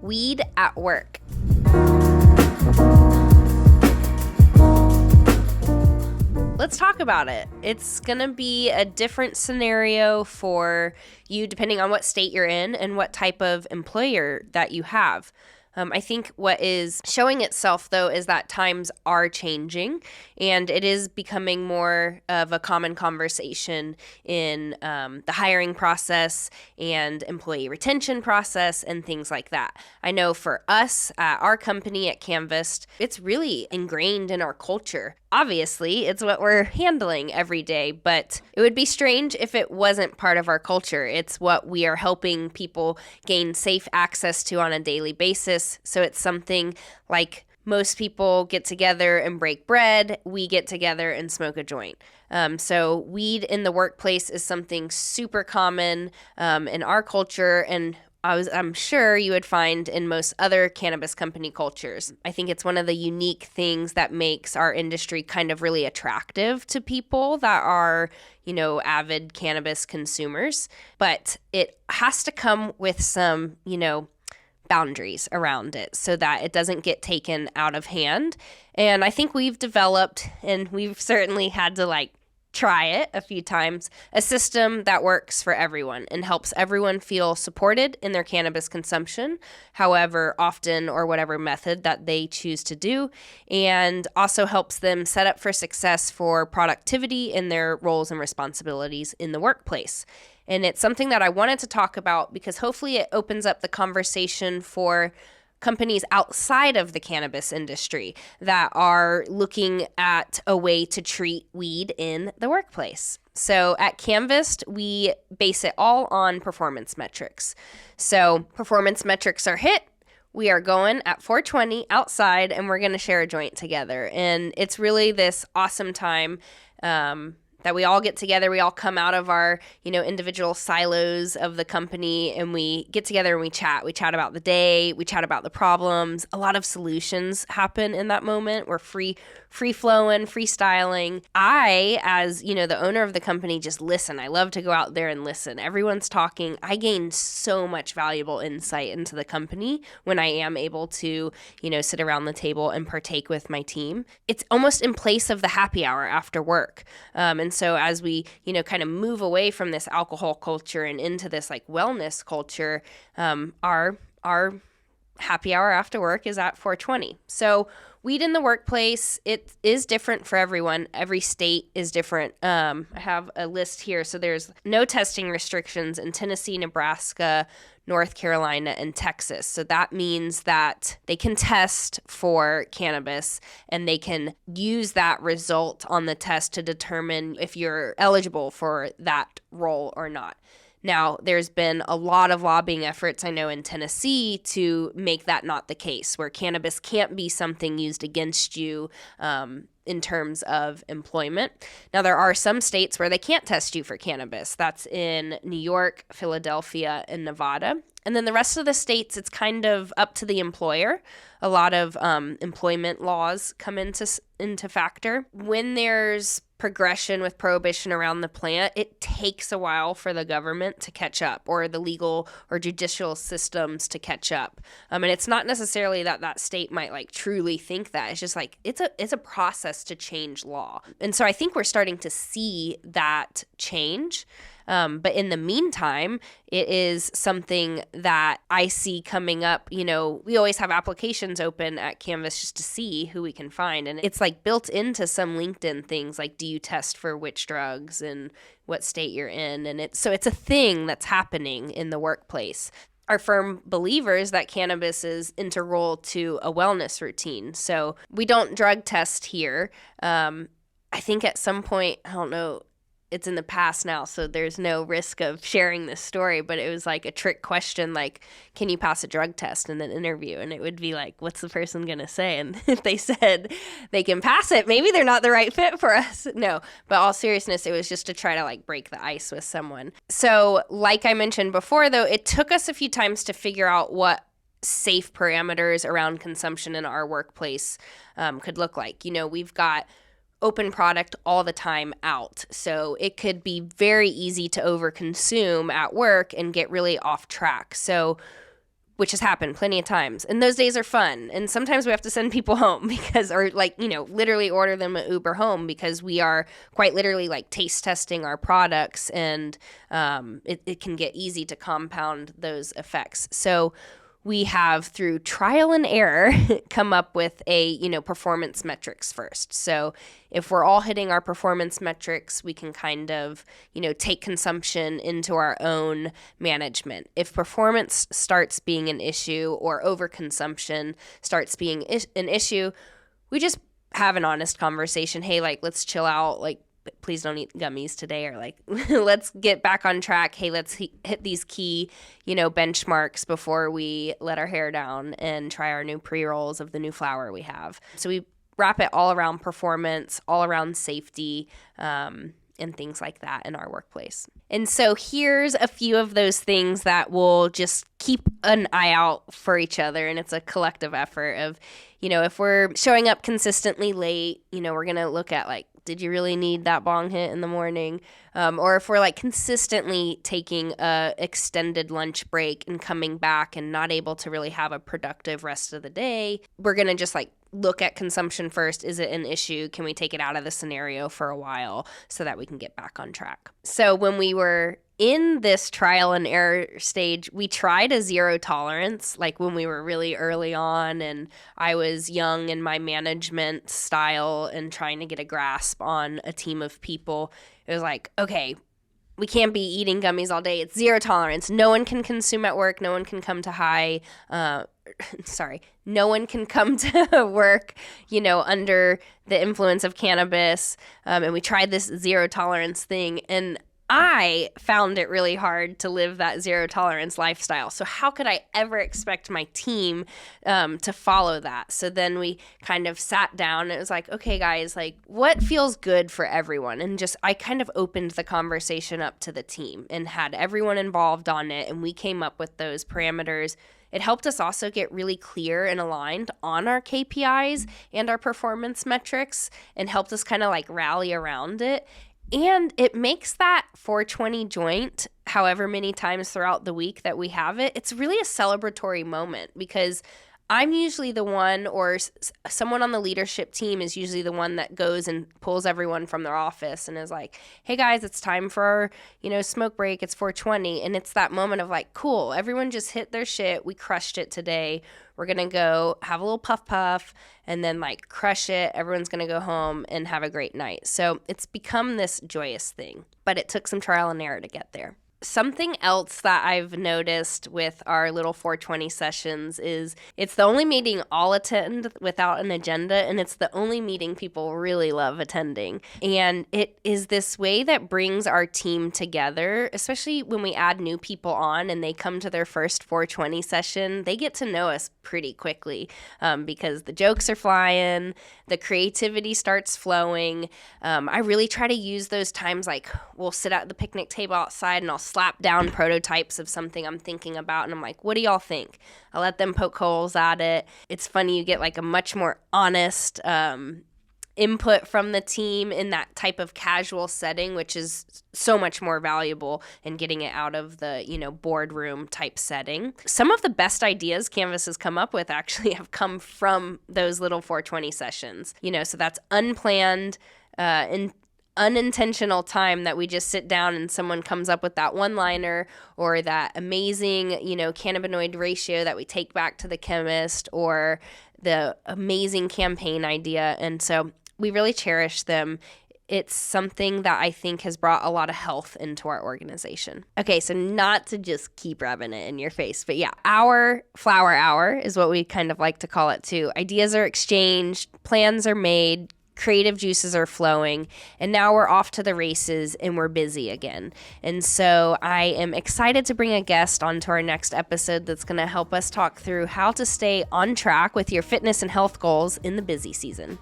Weed at work. Let's talk about it. It's going to be a different scenario for you depending on what state you're in and what type of employer that you have. I think what is showing itself, though, is that times are changing, and it is becoming more of a common conversation in the hiring process and employee retention process and things like that. I know for us at our company at Canvast, it's really ingrained in our culture. Obviously, it's what we're handling every day, but it would be strange if it wasn't part of our culture. It's what we are helping people gain safe access to on a daily basis. So it's something like most people get together and break bread. We get together and smoke a joint. So weed in the workplace is something super common in our culture, and I'm sure you would find in most other cannabis company cultures. I think it's one of the unique things that makes our industry kind of really attractive to people that are, avid cannabis consumers. But it has to come with some, boundaries around it so that it doesn't get taken out of hand. And I think we've developed, and we've certainly had to try it a few times, a system that works for everyone and helps everyone feel supported in their cannabis consumption, however often or whatever method that they choose to do, and also helps them set up for success for productivity in their roles and responsibilities in the workplace. And it's something that I wanted to talk about because hopefully it opens up the conversation for companies outside of the cannabis industry that are looking at a way to treat weed in the workplace. So at Canvast, we base it all on performance metrics. So performance metrics are hit. We are going at 4:20 outside, and we're going to share a joint together. And it's really this awesome time that we all get together. We all come out of our, individual silos of the company, and we get together and we chat. We chat about the day. We chat about the problems. A lot of solutions happen in that moment. We're free-flowing, freestyling. I, as, the owner of the company, just listen. I love to go out there and listen. Everyone's talking. I gain so much valuable insight into the company when I am able to, sit around the table and partake with my team. It's almost in place of the happy hour after work. And so as we, kind of move away from this alcohol culture and into this wellness culture, our happy hour after work is at 4:20. So weed in the workplace, it is different for everyone. Every state is different. I have a list here. So there's no testing restrictions in Tennessee, Nebraska, North Carolina, and Texas. So that means that they can test for cannabis and they can use that result on the test to determine if you're eligible for that role or not. Now, there's been a lot of lobbying efforts, I know, in Tennessee to make that not the case, where cannabis can't be something used against you in terms of employment. Now, there are some states where they can't test you for cannabis. That's in New York, Philadelphia, and Nevada. And then the rest of the states, it's kind of up to the employer. A lot of employment laws come into factor. When there's progression with prohibition around the plant, it takes a while for the government to catch up, or the legal or judicial systems to catch up. And it's not necessarily that state might truly think that. It's just it's a process to change law. And so I think we're starting to see that change. But in the meantime, it is something that I see coming up. We always have applications open at Canvas just to see who we can find. And it's built into some LinkedIn things, do you test for which drugs and what state you're in? And it's a thing that's happening in the workplace. Are firm believers that cannabis is integral to a wellness routine. So we don't drug test here. I think at some point, I don't know, it's in the past now, so there's no risk of sharing this story, but it was a trick question, can you pass a drug test in an interview? And it would be what's the person going to say? And if they said they can pass it, maybe they're not the right fit for us. No, but all seriousness, it was just to try to break the ice with someone. So like I mentioned before, though, it took us a few times to figure out what safe parameters around consumption in our workplace could look like. We've got open product all the time out. So it could be very easy to overconsume at work and get really off track. So which has happened plenty of times. And those days are fun. And sometimes we have to send people home because, or like, literally order them an Uber home because we are quite literally like taste testing our products, and it can get easy to compound those effects. So we have, through trial and error, come up with performance metrics first. So if we're all hitting our performance metrics, we can kind of, take consumption into our own management. If performance starts being an issue or overconsumption starts being an issue, we just have an honest conversation. Hey, like, let's chill out. Like, please don't eat gummies today, or like, let's get back on track. Hey, let's hit these key, benchmarks before we let our hair down and try our new pre-rolls of the new flower we have. So we wrap it all around performance, all around safety, and things like that in our workplace. And so here's a few of those things that will just keep an eye out for each other. And it's a collective effort of, if we're showing up consistently late, we're going to look at like, did you really need that bong hit in the morning? Or if we're like consistently taking a extended lunch break and coming back and not able to really have a productive rest of the day, we're going to just like look at consumption first. Is it an issue? Can we take it out of the scenario for a while so that we can get back on track? So when we were in this trial and error stage, we tried a zero tolerance, like when we were really early on and I was young in my management style and trying to get a grasp on a team of people. It was like, okay, we can't be eating gummies all day. It's zero tolerance. No one can consume at work. No one can come to no one can come to work, under the influence of cannabis. And we tried this zero tolerance thing, and I found it really hard to live that zero tolerance lifestyle. So how could I ever expect my team to follow that? So then we kind of sat down and it was like, okay, guys, like what feels good for everyone? And I kind of opened the conversation up to the team and had everyone involved on it. And we came up with those parameters. It helped us also get really clear and aligned on our KPIs and our performance metrics, and helped us kind of like rally around it. And it makes that 420 joint, however many times throughout the week that we have it, it's really a celebratory moment, because I'm usually the one, or someone on the leadership team is usually the one that goes and pulls everyone from their office and is like, hey guys, it's time for our, smoke break. It's 420. And it's that moment of like, cool, everyone just hit their shit. We crushed it today. We're going to go have a little puff and then like crush it. Everyone's going to go home and have a great night. So it's become this joyous thing, but it took some trial and error to get there. Something else that I've noticed with our little 420 sessions is it's the only meeting I'll attend without an agenda, and it's the only meeting people really love attending. And it is this way that brings our team together, especially when we add new people on and they come to their first 420 session. They get to know us pretty quickly because the jokes are flying, the creativity starts flowing. I really try to use those times, like we'll sit at the picnic table outside and I'll slap down prototypes of something I'm thinking about, and I'm like, what do y'all think? I'll let them poke holes at it. It's funny, you get like a much more honest input from the team in that type of casual setting, which is so much more valuable in getting it out of the, boardroom type setting. Some of the best ideas Canvas has come up with actually have come from those little 420 sessions, so that's unplanned, unintentional time that we just sit down and someone comes up with that one-liner or that amazing, cannabinoid ratio that we take back to the chemist, or the amazing campaign idea. And so we really cherish them. It's something that I think has brought a lot of health into our organization. Okay, so not to just keep rubbing it in your face, but yeah, our flower hour is what we kind of like to call it too. Ideas are exchanged, plans are made, creative juices are flowing, and now we're off to the races and we're busy again. And so I am excited to bring a guest onto our next episode that's going to help us talk through how to stay on track with your fitness and health goals in the busy season.